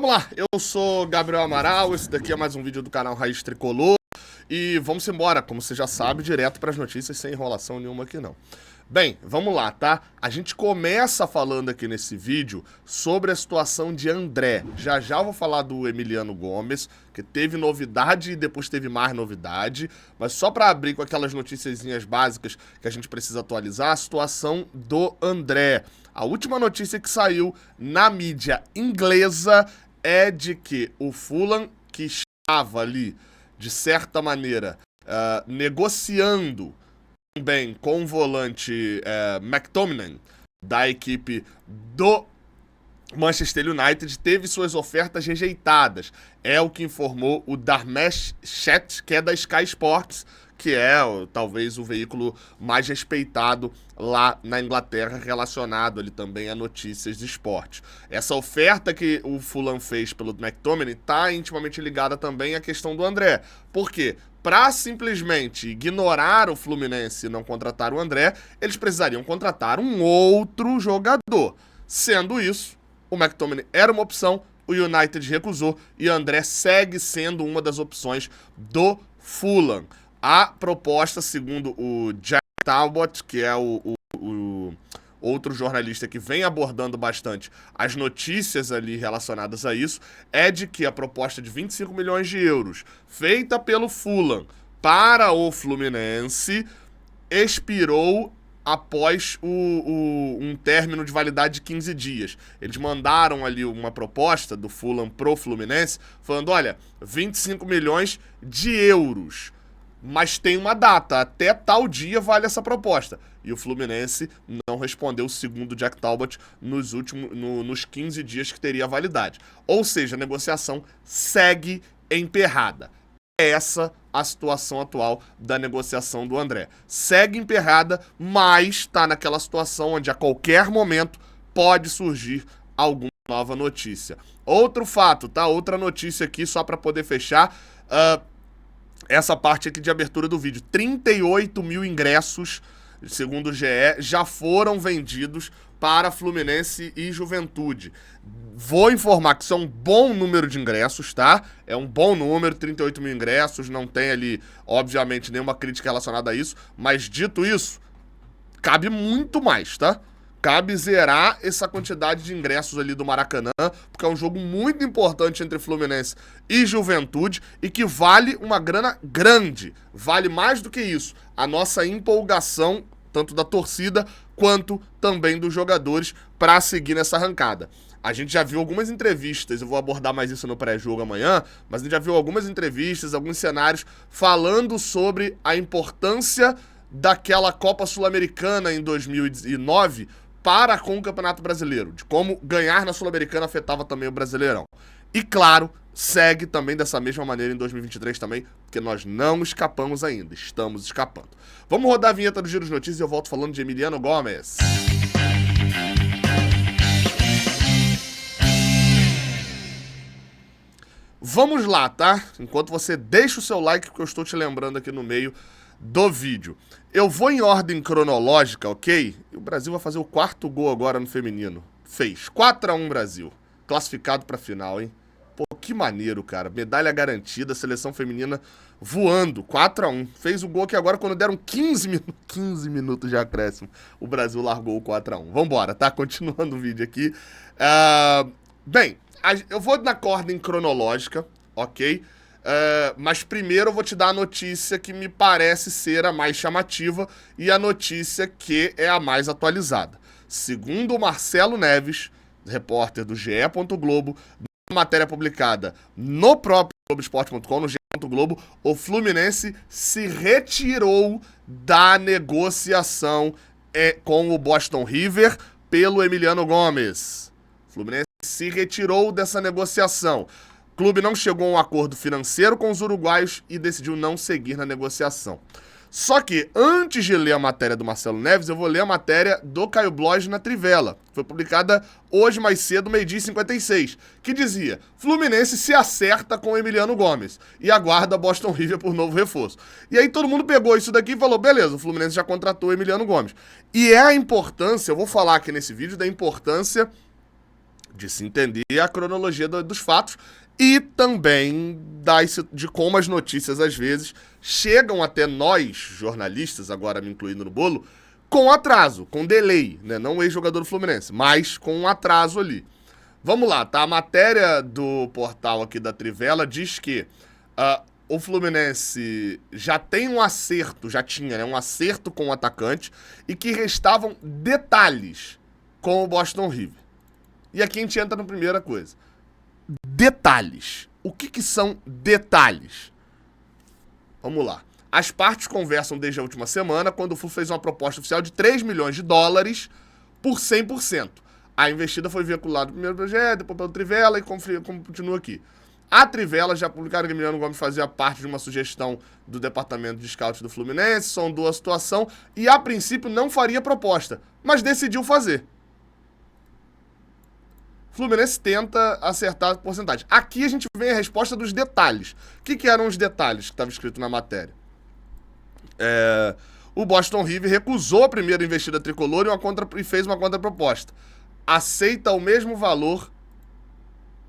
Vamos lá, eu sou Gabriel Amaral, esse daqui é mais um vídeo do canal Raiz Tricolor e vamos embora, como você já sabe, direto para as notícias sem enrolação nenhuma aqui não. Bem, vamos lá, tá? A gente começa falando aqui nesse vídeo sobre a situação de André. Já já eu vou falar do Emiliano Gomes, que teve novidade e depois teve mais novidade, mas só para abrir com aquelas noticiazinhas básicas que a gente precisa atualizar, a situação do André. A última notícia que saiu na mídia inglesa é de que o Fulham, que estava ali, de certa maneira, negociando também com o volante McTominay, da equipe do Manchester United, teve suas ofertas rejeitadas. É o que informou o Dharmesh Sheth, que é da Sky Sports, que é talvez o veículo mais respeitado lá na Inglaterra, relacionado ali também a notícias de esporte. Essa oferta que o Fulham fez pelo McTominay está intimamente ligada também à questão do André. Por quê? Para simplesmente ignorar o Fluminense e não contratar o André, eles precisariam contratar um outro jogador. Sendo isso, o McTominay era uma opção, o United recusou e o André segue sendo uma das opções do Fulham. A proposta, segundo o Jack Talbot, que é o outro jornalista que vem abordando bastante as notícias ali relacionadas a isso, é de que a proposta de 25 milhões de euros feita pelo Fulham para o Fluminense expirou após um término de validade de 15 dias. Eles mandaram ali uma proposta do Fulham pro Fluminense, falando, olha, 25 milhões de euros, mas tem uma data, até tal dia vale essa proposta. E o Fluminense não respondeu, segundo o Jack Talbot, nos 15 dias que teria validade. Ou seja, a negociação segue emperrada. É essa a situação atual da negociação do André. Segue emperrada, mas está naquela situação onde a qualquer momento pode surgir alguma nova notícia. Outro fato, tá? Outra notícia aqui, só para poder fechar. Essa parte aqui de abertura do vídeo. 38 mil ingressos, segundo o GE, já foram vendidos para Fluminense e Juventude. Vou informar que isso é um bom número de ingressos, tá? É um bom número, 38 mil ingressos, não tem ali, obviamente, nenhuma crítica relacionada a isso, mas dito isso, cabe muito mais, tá? Cabe zerar essa quantidade de ingressos ali do Maracanã, porque é um jogo muito importante entre Fluminense e Juventude e que vale uma grana grande. Vale mais do que isso. A nossa empolgação, tanto da torcida quanto também dos jogadores, para seguir nessa arrancada. A gente já viu algumas entrevistas, eu vou abordar mais isso no pré-jogo amanhã, mas a gente já viu algumas entrevistas, alguns cenários falando sobre a importância daquela Copa Sul-Americana em 2009 para com o Campeonato Brasileiro, de como ganhar na Sul-Americana afetava também o Brasileirão. E claro, segue também dessa mesma maneira em 2023 também, porque nós não escapamos ainda, estamos escapando. Vamos rodar a vinheta do Giro de Notícias e eu volto falando de Emiliano Gomes. Vamos lá, tá? Enquanto você deixa o seu like, que eu estou te lembrando aqui no meio do vídeo. Eu vou em ordem cronológica, ok? E o Brasil vai fazer o 4º gol agora no feminino. Fez. 4-1 Brasil. Classificado pra final, hein? Pô, que maneiro, cara. Medalha garantida, seleção feminina voando. 4-1. Fez o gol que agora, quando deram 15 minutos de acréscimo, o Brasil largou o 4-1. Vambora, tá? Continuando o vídeo aqui. Bem, eu vou na ordem cronológica, ok? Mas primeiro eu vou te dar a notícia que me parece ser a mais chamativa e a notícia que é a mais atualizada. Segundo o Marcelo Neves, repórter do GE. Globo, matéria publicada no próprio Globoesporte.com, no GE. Globo, o Fluminense se retirou da negociação com o Boston River pelo Emiliano Gomes. O Fluminense se retirou dessa negociação. O clube não chegou a um acordo financeiro com os uruguaios e decidiu não seguir na negociação. Só que, antes de ler a matéria do Marcelo Neves, eu vou ler a matéria do Caio Blois na Trivela. Foi publicada hoje mais cedo, 12h56, que dizia: Fluminense se acerta com o Emiliano Gomes e aguarda Boston River por novo reforço. E aí todo mundo pegou isso daqui e falou, beleza, o Fluminense já contratou o Emiliano Gomes. E é a importância, eu vou falar aqui nesse vídeo, da importância de se entender a cronologia dos fatos e também de como as notícias, às vezes, chegam até nós, jornalistas, agora me incluindo no bolo, com atraso, com delay, né? Não o ex-jogador do Fluminense, mas com um atraso ali. Vamos lá, tá? A matéria do portal aqui da Trivela diz que o Fluminense já tem um acerto, já tinha, né? Um acerto com o atacante e que restavam detalhes com o Boston River. E aqui a gente entra na primeira coisa. Detalhes. O que são detalhes? Vamos lá. As partes conversam desde a última semana, quando o Flu fez uma proposta oficial de 3 milhões de dólares por 100%. A investida foi veiculada no primeiro projeto, depois pelo Trivela e como continua aqui. A Trivela já publicaram que Emiliano Gomes fazia parte de uma sugestão do departamento de scout do Fluminense, sondou a situação e a princípio não faria proposta, mas decidiu fazer. O Fluminense tenta acertar a porcentagem. Aqui a gente vê a resposta dos detalhes. O que eram os detalhes que estava escrito na matéria? O Boston River recusou a primeira investida tricolor e fez uma contraproposta. Aceita o mesmo valor.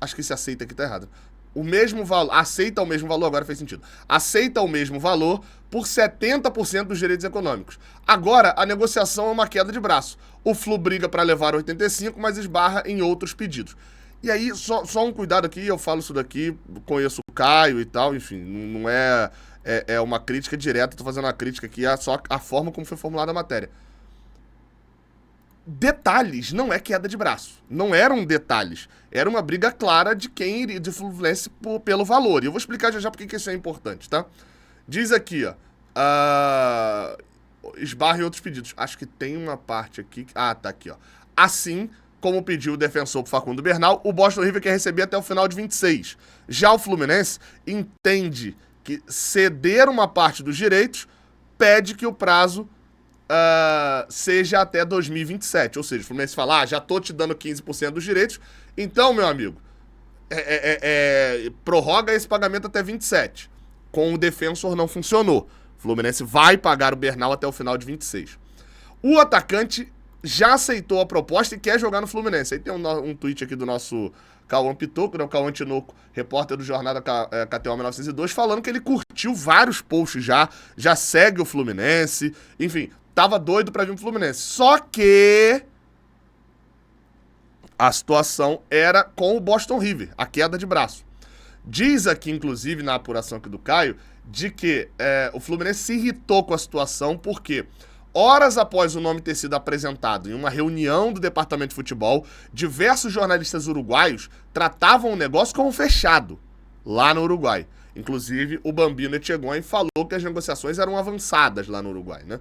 Acho que esse aceita aqui tá errado. O mesmo valor. Aceita o mesmo valor, agora fez sentido. Aceita o mesmo valor por 70% dos direitos econômicos. Agora, a negociação é uma queda de braço. O Flu briga para levar 85%, mas esbarra em outros pedidos. E aí, só um cuidado aqui, eu falo isso daqui, conheço o Caio e tal, enfim, não é uma crítica direta, tô fazendo uma crítica aqui, é só a forma como foi formulada a matéria. Detalhes não é queda de braço. Não eram detalhes. Era uma briga clara de quem iria de Fluminense pelo valor. E eu vou explicar já porque que isso é importante, tá? Diz aqui, ó. Esbarra em outros pedidos. Acho que tem uma parte aqui. Tá aqui, ó. Assim como pediu o defensor pro Facundo Bernal, o Boston River quer receber até o final de 26. Já o Fluminense entende que ceder uma parte dos direitos pede que o prazo seja até 2027. Ou seja, o Fluminense fala, já tô te dando 15% dos direitos, então, meu amigo, prorroga esse pagamento até 27. Com o defensor não funcionou. O Fluminense vai pagar o Bernal até o final de 26. O atacante já aceitou a proposta e quer jogar no Fluminense. Aí tem um tweet aqui do nosso Cauã Pitoco, né, o Cauã Tinoco, repórter do Jornada KTO 1902, falando que ele curtiu vários posts já segue o Fluminense, enfim, tava doido pra vir pro Fluminense. Só que a situação era com o Boston River, a queda de braço. Diz aqui, inclusive, na apuração aqui do Caio, de que o Fluminense se irritou com a situação porque horas após o nome ter sido apresentado em uma reunião do departamento de futebol, diversos jornalistas uruguaios tratavam o negócio como fechado lá no Uruguai. Inclusive, o Bambino Etchegoyen falou que as negociações eram avançadas lá no Uruguai, né?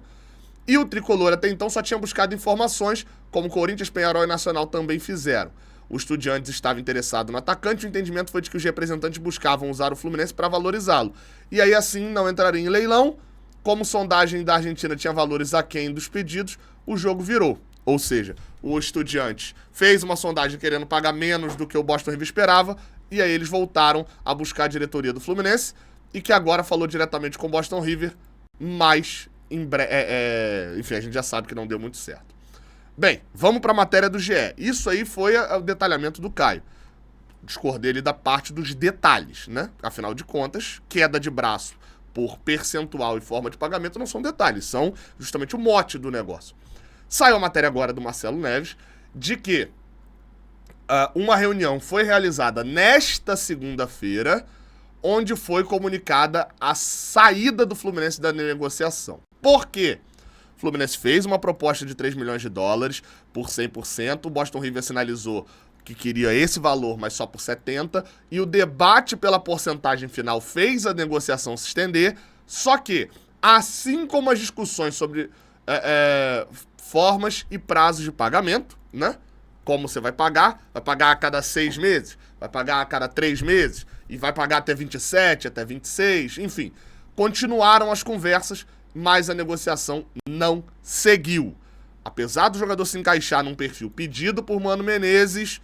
E o Tricolor até então só tinha buscado informações, como Corinthians, Peñarol e Nacional também fizeram. O Estudiantes estava interessado no atacante, o entendimento foi de que os representantes buscavam usar o Fluminense para valorizá-lo. E aí assim não entraria em leilão. Como sondagem da Argentina tinha valores aquém dos pedidos, o jogo virou. Ou seja, o Estudiantes fez uma sondagem querendo pagar menos do que o Boston River esperava, e aí eles voltaram a buscar a diretoria do Fluminense, e que agora falou diretamente com o Boston River, mas enfim, a gente já sabe que não deu muito certo. Bem, vamos para a matéria do GE. Isso aí foi o detalhamento do Caio. Discordei ali da parte dos detalhes, né? Afinal de contas, queda de braço por percentual e forma de pagamento não são detalhes, são justamente o mote do negócio. Saiu a matéria agora do Marcelo Neves de que uma reunião foi realizada nesta segunda-feira, onde foi comunicada a saída do Fluminense da negociação. Por quê? O Fluminense fez uma proposta de 3 milhões de dólares por 100%, o Boston River sinalizou que queria esse valor, mas só por 70%, e o debate pela porcentagem final fez a negociação se estender, só que, assim como as discussões sobre formas e prazos de pagamento, né? Como você vai pagar a cada 6 meses, vai pagar a cada 3 meses, e vai pagar até 27, até 26, enfim. Continuaram as conversas, mas a negociação não seguiu. Apesar do jogador se encaixar num perfil pedido por Mano Menezes,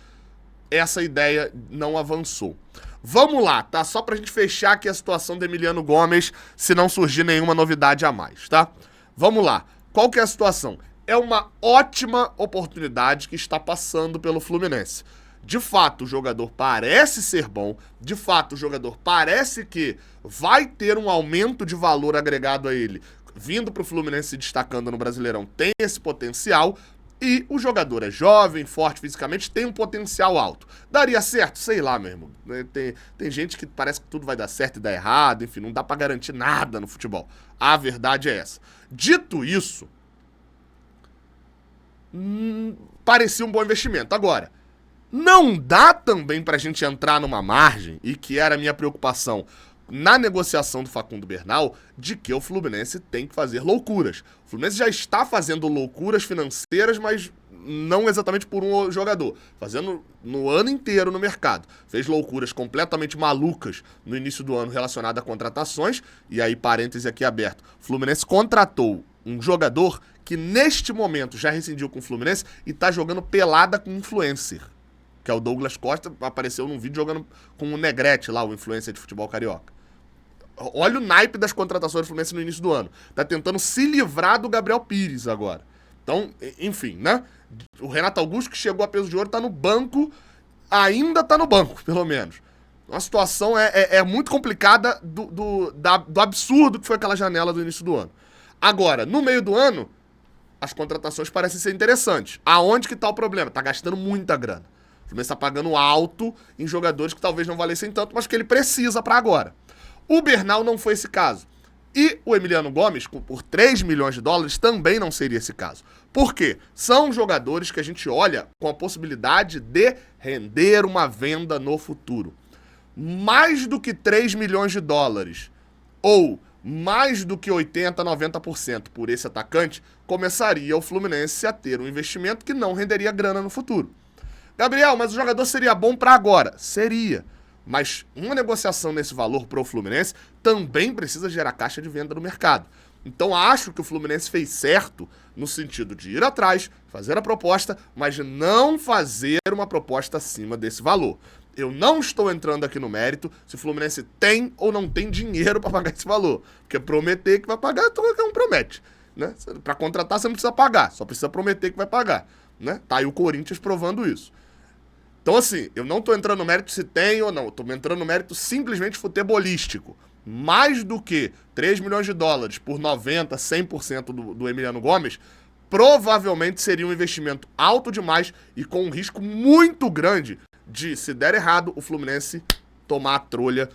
essa ideia não avançou. Vamos lá, tá? Só pra gente fechar aqui a situação do Emiliano Gomes, se não surgir nenhuma novidade a mais, tá? Vamos lá. Qual que é a situação? É uma ótima oportunidade que está passando pelo Fluminense. De fato, o jogador parece ser bom, de fato, o jogador parece que vai ter um aumento de valor agregado a ele, vindo pro Fluminense se destacando no Brasileirão, tem esse potencial, e o jogador é jovem, forte fisicamente, tem um potencial alto. Daria certo? Sei lá, meu irmão. Tem gente que parece que tudo vai dar certo e dar errado, enfim, não dá pra garantir nada no futebol. A verdade é essa. Dito isso, parecia um bom investimento. Agora, não dá também pra gente entrar numa margem, e que era a minha preocupação na negociação do Facundo Bernal, de que o Fluminense tem que fazer loucuras. O Fluminense já está fazendo loucuras financeiras, mas não exatamente por um jogador. Fazendo no ano inteiro no mercado. Fez loucuras completamente malucas no início do ano relacionado a contratações. E aí, parêntese aqui aberto. O Fluminense contratou um jogador que neste momento já rescindiu com o Fluminense e está jogando pelada com um influencer. Que é o Douglas Costa, apareceu num vídeo jogando com o Negrete lá, o influencer de futebol carioca. Olha o naipe das contratações do Fluminense no início do ano. Tá tentando se livrar do Gabriel Pires agora. Então, enfim, né? O Renato Augusto, que chegou a peso de ouro, tá no banco, ainda tá no banco, pelo menos. A situação é muito complicada do absurdo que foi aquela janela do início do ano. Agora, no meio do ano, as contratações parecem ser interessantes. Aonde que tá o problema? Tá gastando muita grana. O Fluminense tá pagando alto em jogadores que talvez não valessem tanto, mas que ele precisa pra agora. O Bernal não foi esse caso. E o Emiliano Gomes, por 3 milhões de dólares, também não seria esse caso. Por quê? São jogadores que a gente olha com a possibilidade de render uma venda no futuro. Mais do que 3 milhões de dólares, ou mais do que 80%, 90% por esse atacante, começaria o Fluminense a ter um investimento que não renderia grana no futuro. Gabriel, mas o jogador seria bom para agora? Seria. Mas uma negociação nesse valor pro Fluminense também precisa gerar caixa de venda no mercado. Então acho que o Fluminense fez certo no sentido de ir atrás, fazer a proposta, mas não fazer uma proposta acima desse valor. Eu não estou entrando aqui no mérito se o Fluminense tem ou não tem dinheiro para pagar esse valor. Porque prometer que vai pagar, qualquer um promete. Né? Para contratar você não precisa pagar, só precisa prometer que vai pagar. Né? Tá aí o Corinthians provando isso. Então, assim, eu não tô entrando no mérito se tem ou não. Eu tô entrando no mérito simplesmente futebolístico. Mais do que 3 milhões de dólares por 90%, 100% do Emiliano Gomes, provavelmente seria um investimento alto demais e com um risco muito grande de, se der errado, o Fluminense tomar a trolha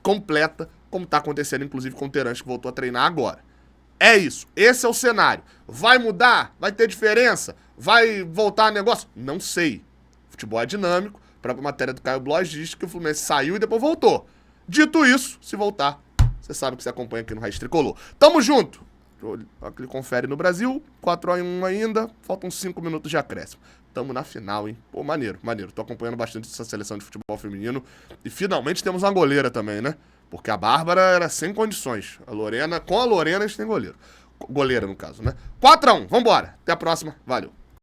completa, como tá acontecendo, inclusive, com o Terence, que voltou a treinar agora. É isso. Esse é o cenário. Vai mudar? Vai ter diferença? Vai voltar a negócio? Não sei. Futebol é dinâmico, a própria matéria do Caio Blois diz que o Fluminense saiu e depois voltou. Dito isso, se voltar, você sabe que você acompanha aqui no Raiz Tricolor. Tamo junto! Ele confere no Brasil, 4-1 ainda, faltam 5 minutos de acréscimo. Tamo na final, hein? Pô, maneiro, maneiro. Tô acompanhando bastante essa seleção de futebol feminino. E finalmente temos uma goleira também, né? Porque a Bárbara era sem condições. A Lorena, com a Lorena, a gente tem goleiro. Goleira, no caso, né? 4-1, vambora. Até a próxima. Valeu.